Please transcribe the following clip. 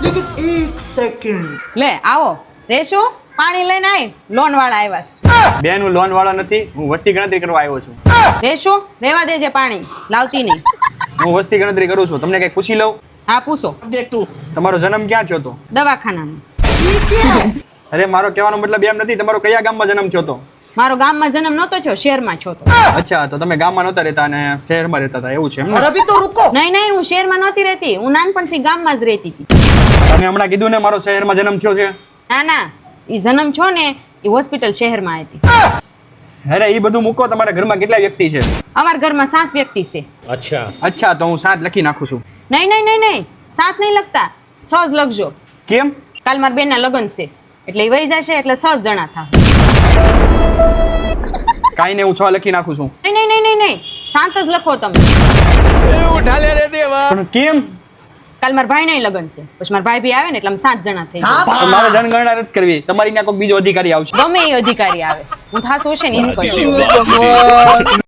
एक सेकंड લે આવો રેશુ પાણી લઈને આય લોન વાળા આવ્યા છે. બેન હું લોન વાળો નથી, હું વસ્તી ગણતરી કરવા આવ્યો છું. રેશુ રેવા દેજે પાણી લાવતી નહીં. હું વસ્તી ગણતરી કરું છું. તમને કઈ પૂછી લઉં? હા પૂછો. देख तू તમારો જન્મ ક્યાં થયો હતો? દવાખાનામાં. અરે મારો કહેવાનો મતલબ એમ નથી, તમારો કયા ગામમાં જન્મ થયો હતો? મારો ગામમાં જન્મ નહોતો થયો, શહેરમાં છો તો. અચ્છા, તો તમે ગામમાં નહોતા રહેતા અને શહેરમાં રહેતા હતા, એવું છે એમ और ને? अभी तो रुको નહીં નહીં હું શહેરમાં નહોતી રહેતી, હું નાનપણથી ગામમાં જ રહેતી હતી. તમે હમણાં કીધું ને મારો શહેરમાં જન્મ થયો છે. ના ના એ જન્મ છો ને એ હોસ્પિટલ શહેરમાં હતી. અરે એ બધું મૂકો, તમારા ઘરમાં કેટલા વ્યક્તિ છે? અમારા ઘરમાં 7 વ્યક્તિ છે. અચ્છા, તો હું 7 લખી નાખું છું. નહીં નહીં નહીં નહીં 7 નહીં લખતા, 6 જ લખજો. કેમ? કાલ મારા બેનના લગ્ન છે એટલે એ વહી જશે એટલે 6 જણા થાવ. કાંઈ નહીં, હું 6 લખી નાખું છું. નહીં નહીં નહીં નહીં નહીં 7 જ લખો તમે. પણ કેમ? કાલ મારા ભાઈ નહીં લગ્ન છે, પછી મારા ભાઈ બી આવે ને એટલે અમે 7 જણા થઈ જાય. તો મારે જનગણના નથી કરવી, તમારી ત્યાં કોઈ બીજો અધિકારી આવશે. ગમે એ અધિકારી આવે હું થાશું છે ને એ જ કરીશ.